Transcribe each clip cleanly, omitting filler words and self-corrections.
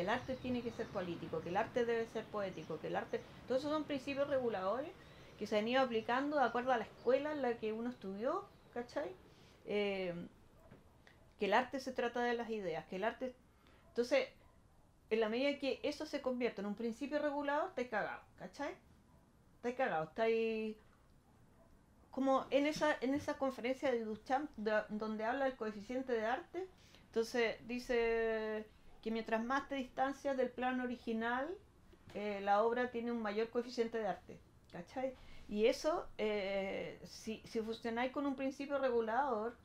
que el arte tiene que ser político, que el arte debe ser poético, que el arte... Todos esos son principios reguladores que se han ido aplicando de acuerdo a la escuela en la que uno estudió, ¿cachai? Eh, que el arte se trata de las ideas, que el arte... Entonces, en la medida que eso se convierte en un principio regulador, estáis cagado, ¿cachai? Estáis cagado, estáis... Como en esa conferencia de Duchamp, donde habla del coeficiente de arte, entonces dice que mientras más te distancias del plano original, la obra tiene un mayor coeficiente de arte, ¿cachai? Y eso, si funcionáis con un principio regulador,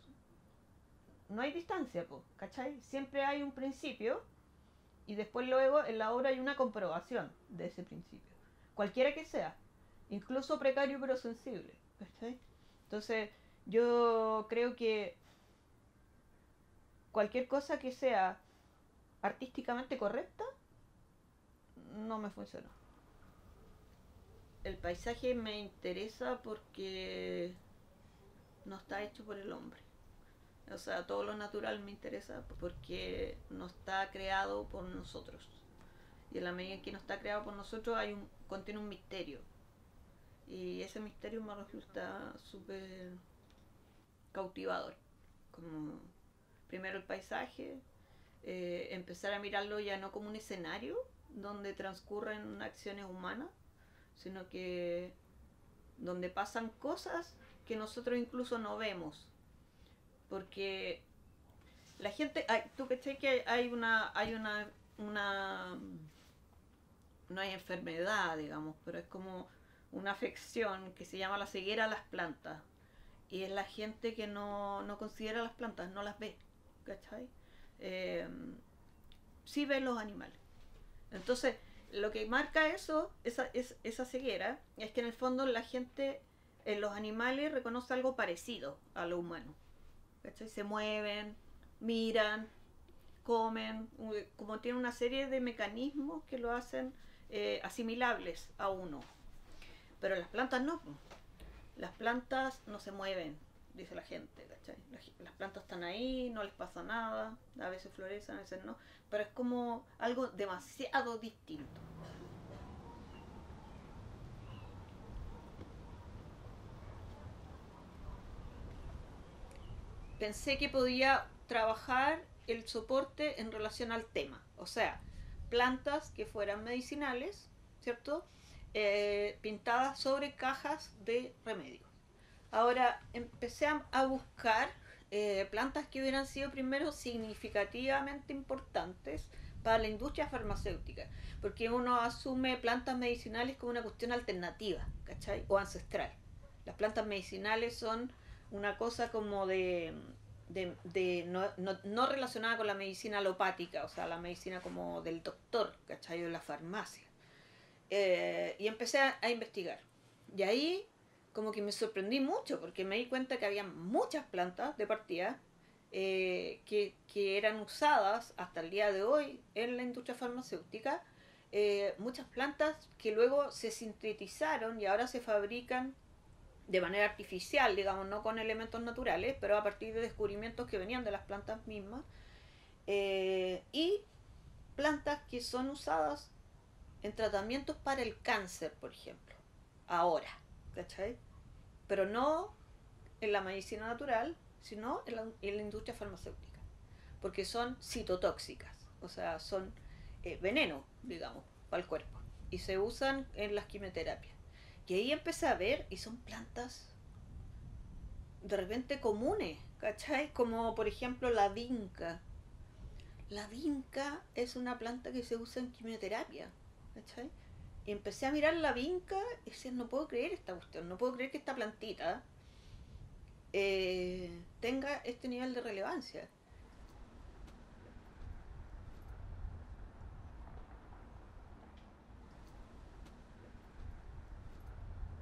no hay distancia, po, ¿cachai? Siempre hay un principio y después luego en la obra hay una comprobación de ese principio, cualquiera que sea, incluso precario pero sensible, ¿cachai? Entonces yo creo que cualquier cosa que sea artísticamente correcta no me funciona. El paisaje me interesa porque no está hecho por el hombre. O sea, todo lo natural me interesa porque no está creado por nosotros. Y en la medida en que no está creado por nosotros contiene un misterio. Y ese misterio me resulta súper cautivador. Como primero el paisaje, empezar a mirarlo ya no como un escenario donde transcurren acciones humanas, sino que donde pasan cosas que nosotros incluso no vemos. Porque la gente, tú cachai que una no hay enfermedad, digamos, pero es como una afección que se llama la ceguera a las plantas. Y es la gente que no considera las plantas, no las ve, ¿cachai? Eh, sí ve los animales. Entonces, lo que marca esa ceguera, es que en el fondo la gente en los animales reconoce algo parecido a lo humano. ¿Cachai? Se mueven, miran, comen, como tiene una serie de mecanismos que lo hacen asimilables a uno. Pero las plantas no. Las plantas no se mueven, dice la gente, ¿cachai? Las plantas están ahí, no les pasa nada, a veces florecen, a veces no, pero es como algo demasiado distinto. Pensé que podía trabajar el soporte en relación al tema, o sea, plantas que fueran medicinales, ¿cierto? Pintadas sobre cajas de remedio. Ahora empecé a buscar plantas que hubieran sido primero significativamente importantes para la industria farmacéutica, porque uno asume plantas medicinales como una cuestión alternativa, ¿cachai? O ancestral. Las plantas medicinales son una cosa como de no relacionada con la medicina alopática, o sea, la medicina como del doctor, ¿cachai? O de la farmacia. Y empecé a investigar. Y ahí como que me sorprendí mucho porque me di cuenta que había muchas plantas de partida que eran usadas hasta el día de hoy en la industria farmacéutica, muchas plantas que luego se sintetizaron y ahora se fabrican de manera artificial, digamos, no con elementos naturales, pero a partir de descubrimientos que venían de las plantas mismas, y plantas que son usadas en tratamientos para el cáncer, por ejemplo, ahora, ¿cachai? Pero no en la medicina natural, sino en la industria farmacéutica, porque son citotóxicas, o sea, son veneno, digamos, para el cuerpo, y se usan en las quimioterapias. Y ahí empecé a ver, y son plantas de repente comunes, ¿cachai? Como por ejemplo la vinca. La vinca es una planta que se usa en quimioterapia, ¿cachai? Y empecé a mirar la vinca y decía, no puedo creer esta cuestión, no puedo creer que esta plantita tenga este nivel de relevancia.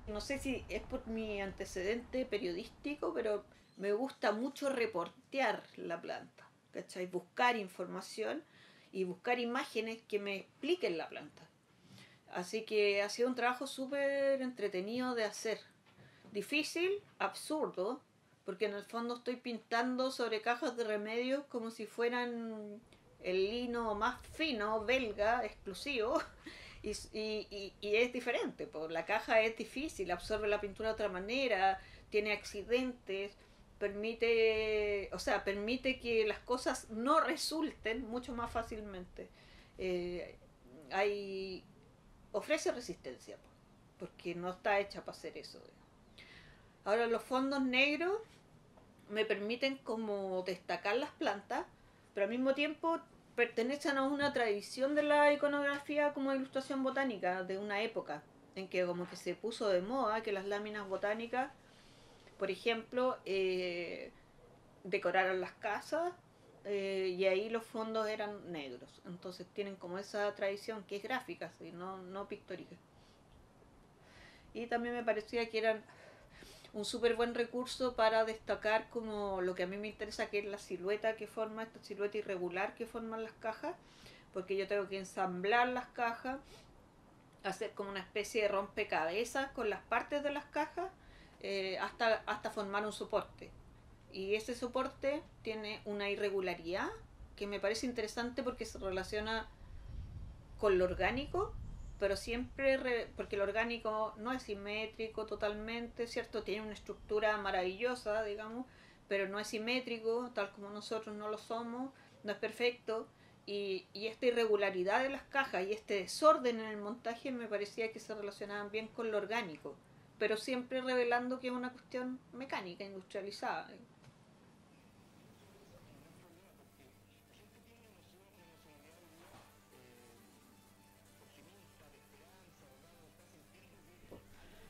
No sé si es por mi antecedente periodístico, pero me gusta mucho reportear la planta, ¿cachai? Buscar información y buscar imágenes que me expliquen la planta. Así que ha sido un trabajo súper entretenido de hacer. Difícil, absurdo, porque en el fondo estoy pintando sobre cajas de remedios como si fueran el lino más fino, belga, exclusivo, y es diferente, pues la caja es difícil, absorbe la pintura de otra manera, tiene accidentes, permite, o sea, permite que las cosas no resulten mucho más fácilmente. Eh, hay, ofrece resistencia, pues, porque no está hecha para hacer eso. Ahora los fondos negros me permiten como destacar las plantas, pero al mismo tiempo pertenecen a una tradición de la iconografía como ilustración botánica de una época en que como que se puso de moda que las láminas botánicas, por ejemplo, decoraran las casas, y ahí los fondos eran negros. Entonces tienen como esa tradición que es gráfica, ¿sí? No pictórica. Y también me parecía que eran un súper buen recurso para destacar como lo que a mí me interesa, que es la silueta que forma, esta silueta irregular que forman las cajas, porque yo tengo que ensamblar las cajas, hacer como una especie de rompecabezas con las partes de las cajas, hasta formar un soporte. Y ese soporte tiene una irregularidad que me parece interesante porque se relaciona con lo orgánico, pero siempre, porque lo orgánico no es simétrico totalmente, ¿cierto? Tiene una estructura maravillosa, digamos, pero no es simétrico, tal como nosotros no lo somos, no es perfecto. Y esta irregularidad de las cajas y este desorden en el montaje me parecía que se relacionaban bien con lo orgánico, pero siempre revelando que es una cuestión mecánica, industrializada.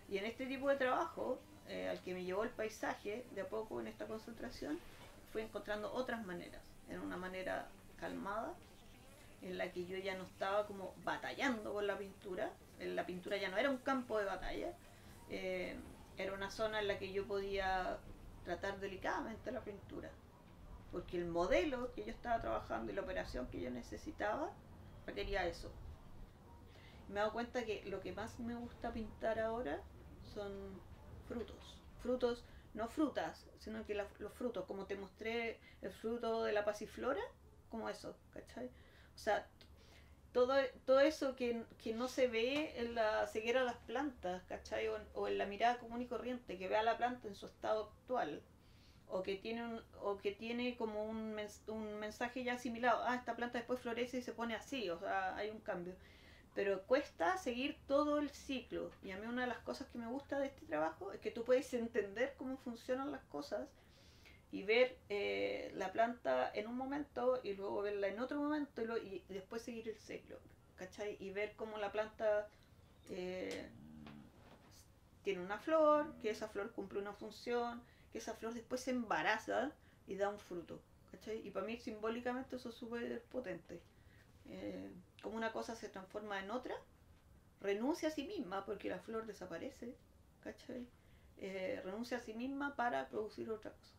Y en este tipo de trabajo, al que me llevó el paisaje, de a poco en esta concentración, fui encontrando otras maneras. En una manera calmada, en la que yo ya no estaba como batallando con la pintura. La pintura ya no era un campo de batalla. eh, Era una zona en la que yo podía tratar delicadamente la pintura. Porque el modelo que yo estaba trabajando y la operación que yo necesitaba requería eso. Me he dado cuenta que lo que más me gusta pintar ahora son frutos. Frutos, no frutas, sino que los frutos, como te mostré el fruto de la pasiflora, como eso, ¿cachai? O sea, todo eso que no se ve en la ceguera de las plantas, ¿cachai? O en la mirada común y corriente, que ve a la planta en su estado actual, o que tiene como un mensaje ya asimilado. Ah, esta planta después florece y se pone así, o sea, hay un cambio, pero cuesta seguir todo el ciclo. Y a mí una de las cosas que me gusta de este trabajo es que tú puedes entender cómo funcionan las cosas y ver, la planta en un momento y luego verla en otro momento y después seguir el ciclo, ¿cachai? Y ver cómo la planta, eh, tiene una flor, que esa flor cumple una función, que esa flor después se embaraza y da un fruto, ¿cachai? Y para mí simbólicamente eso es súper potente. Como una cosa se transforma en otra, renuncia a sí misma porque la flor desaparece, ¿cachai? Renuncia a sí misma para producir otra cosa.